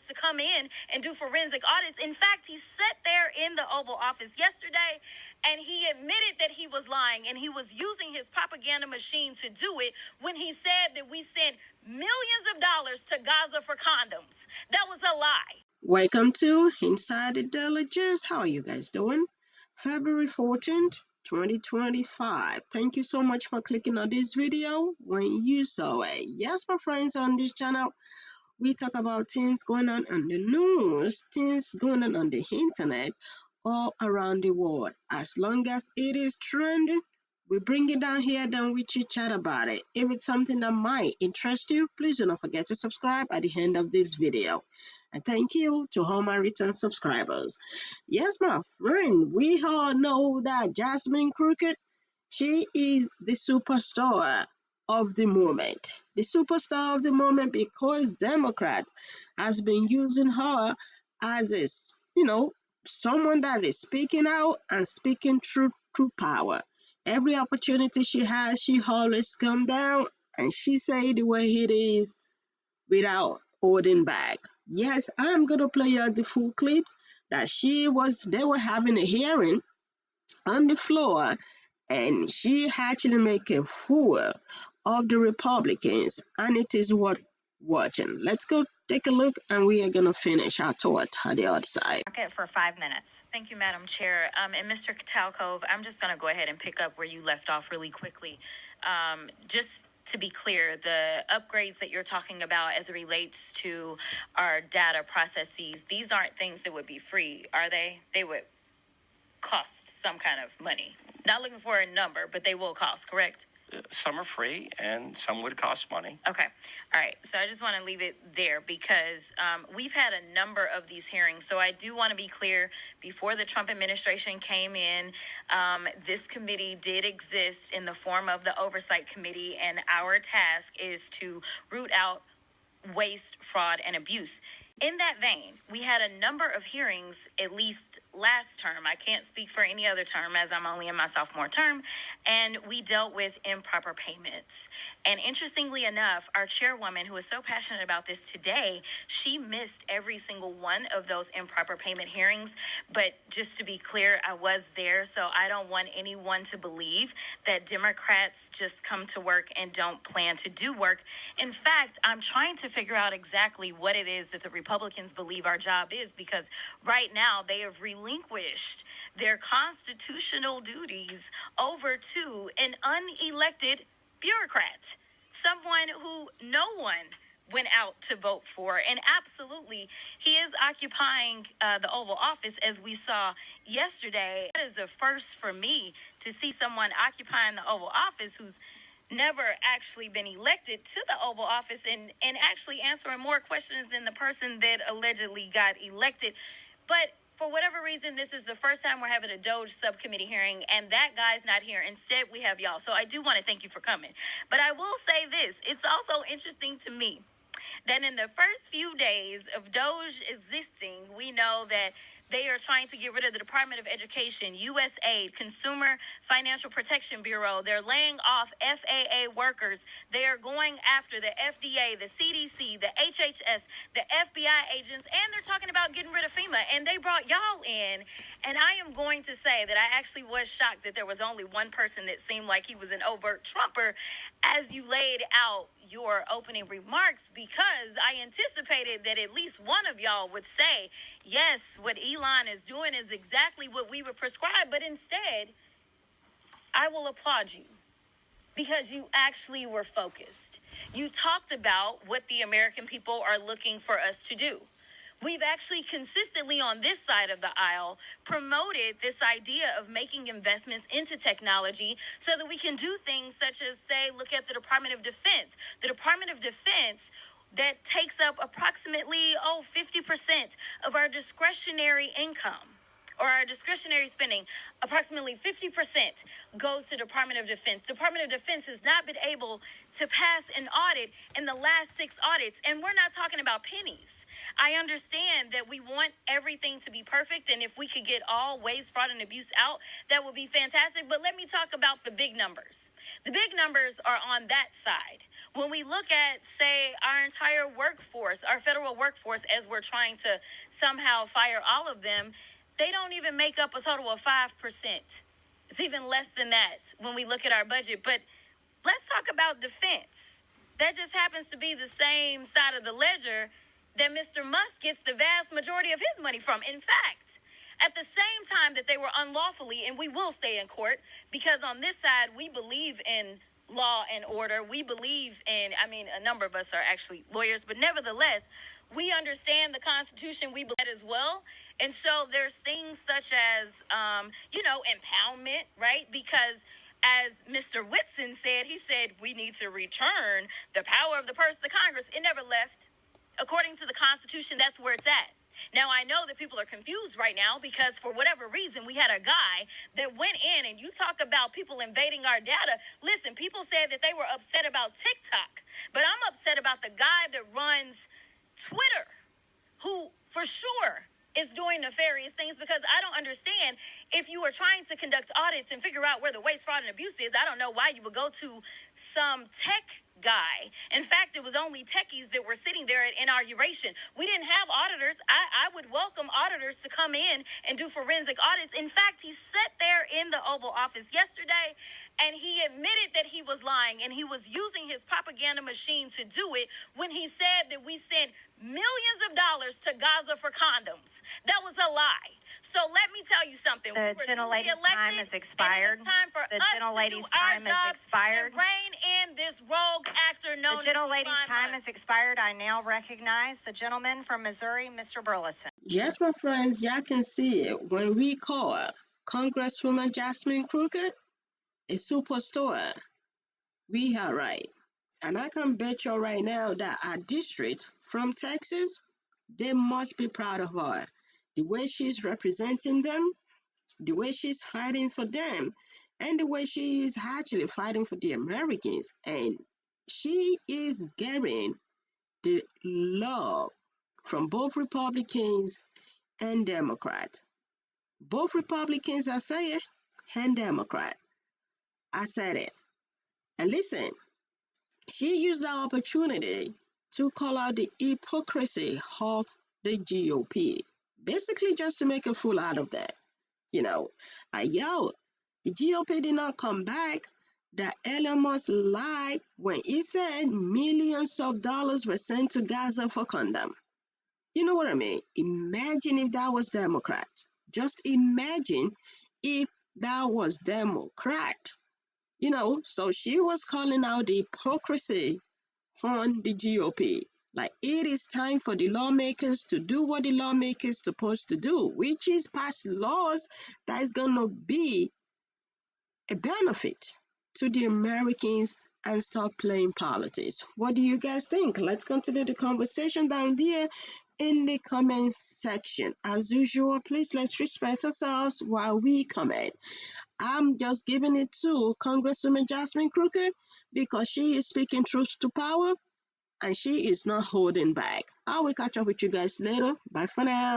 to come in and do forensic audits. In fact, he sat there in the Oval Office yesterday and he admitted that he was lying and he was using his propaganda machine to do it when he said that we sent millions of dollars to Gaza for condoms. That was a lie. Welcome to Inside the Diligence. How are you guys doing? February 14th, 2025. Thank you so much for clicking on this video when you saw it. Yes, my friends, on this channel, we talk about things going on the news, things going on the internet, all around the world. As long as it is trending, we bring it down here, then we chit chat about it. If it's something that might interest you, please do not forget to subscribe at the end of this video. And thank you to all my return subscribers. Yes, my friend, we all know that Jasmine Crockett, she is the superstar of the moment. The superstar of the moment because Democrat has been using her as someone that is speaking out and speaking truth through power. Every opportunity she has, she always come down and she say it the way it is without holding back. Yes, I'm gonna play you the full clips that they were having a hearing on the floor and she actually make a fool of the Republicans, and it is worth watching. Let's go take a look, and we are gonna finish our thought on the other side. For 5 minutes. Thank you, Madam Chair. And Mr. Talcove, I'm just going to go ahead and pick up where you left off really quickly. Just to be clear, the upgrades that you're talking about as it relates to our data processes, these aren't things that would be free, are they? They would cost some kind of money. Not looking for a number, but they will cost, correct? Some are free and some would cost money. Okay. All right. So I just want to leave it there because we've had a number of these hearings. So I do want to be clear, before the Trump administration came in, this committee did exist in the form of the Oversight Committee, and our task is to root out waste, fraud, and abuse. In that vein, we had a number of hearings, at least last term. I can't speak for any other term as I'm only in my sophomore term. And we dealt with improper payments. And interestingly enough, our chairwoman, who is so passionate about this today, she missed every single one of those improper payment hearings. But just to be clear, I was there. So I don't want anyone to believe that Democrats just come to work and don't plan to do work. In fact, I'm trying to figure out exactly what it is that the Republicans believe our job is, because right now they have relinquished their constitutional duties over to an unelected bureaucrat, someone who no one went out to vote for. And absolutely, he is occupying the Oval Office, as we saw yesterday. That is a first for me to see someone occupying the Oval Office who's never actually been elected to the Oval Office and actually answering more questions than the person that allegedly got elected. But for whatever reason, this is the first time we're having a Doge subcommittee hearing, and that guy's not here. Instead, we have y'all. So I do want to thank you for coming. But I will say this. It's also interesting to me that in the first few days of Doge existing, we know that they are trying to get rid of the Department of Education, USAID, Consumer Financial Protection Bureau. They're laying off FAA workers. They are going after the FDA, the CDC, the HHS, the FBI agents, and they're talking about getting rid of FEMA. And they brought y'all in. And I am going to say that I actually was shocked that there was only one person that seemed like he was an overt Trumper as you laid out your opening remarks, because I anticipated that at least one of y'all would say, yes, what Elon is doing is exactly what we would prescribe. But instead, I will applaud you because you actually were focused. You talked about what the American people are looking for us to do. We've actually consistently on this side of the aisle promoted this idea of making investments into technology so that we can do things such as, say, look at the Department of Defense. The Department of Defense that takes up approximately 50% of our discretionary income. or our discretionary spending, approximately 50% goes to Department of Defense. Department of Defense has not been able to pass an audit in the last 6 audits, and we're not talking about pennies. I understand that we want everything to be perfect, and if we could get all waste, fraud, and abuse out, that would be fantastic. But let me talk about the big numbers. The big numbers are on that side. When we look at, say, our entire workforce, our federal workforce, as we're trying to somehow fire all of them, they don't even make up a total of 5%. It's even less than that when we look at our budget. But let's talk about defense. That just happens to be the same side of the ledger that Mr. Musk gets the vast majority of his money from. In fact, at the same time that they were unlawfully, and we will stay in court, because on this side, we believe in law and order. We believe in, a number of us are actually lawyers, but nevertheless, we understand the Constitution. We believe that as well. And so there's things such as, impoundment, right? Because as Mr. Whitson said, he said, we need to return the power of the purse to Congress. It never left. According to the Constitution, that's where it's at. Now, I know that people are confused right now because for whatever reason, we had a guy that went in, and you talk about people invading our data. Listen, people said that they were upset about TikTok, but I'm upset about the guy that runs Twitter, who for sure is doing nefarious things, because I don't understand, if you are trying to conduct audits and figure out where the waste, fraud, and abuse is, I don't know why you would go to some tech guy. In fact, it was only techies that were sitting there at inauguration. We didn't have auditors. I would welcome auditors to come in and do forensic audits. In fact, he sat there in the Oval Office yesterday and he admitted that he was lying, and he was using his propaganda machine to do it when he said that we sent millions of dollars to Gaza for condoms. That was a lie. So let me tell you something. The gentlelady's time has expired. It is time for the us gentlelady's to do our time has job expired. and rein in this rogue actor known The as gentlelady's Elon time Musk. has expired. I now recognize the gentleman from Missouri, Mr. Burleson. Yes, my friends, y'all can see it. When we call Congresswoman Jasmine Crockett a superstar, we are right. And I can bet you right now that our district from Texas, they must be proud of her. The way she's representing them, the way she's fighting for them, and the way she is actually fighting for the Americans. And she is getting the love from both Republicans and Democrats. Both Republicans, I say it, and Democrat. I said it. And listen, she used that opportunity to call out the hypocrisy of the GOP, basically just to make a fool out of that. You know, the GOP did not come back. That Elon Musk lied when he said millions of dollars were sent to Gaza for condom. You know what I mean? Imagine if that was Democrat. Just imagine if that was Democrat. So she was calling out the hypocrisy on the GOP. Like, it is time for the lawmakers to do what the lawmakers supposed to do, which is pass laws that is going to be a benefit to the Americans and stop playing politics. What do you guys think? Let's continue the conversation down there in the comment section. As usual, please let's respect ourselves while we comment. I'm just giving it to Congresswoman Jasmine Crockett because she is speaking truth to power and she is not holding back. I will catch up with you guys later. Bye for now.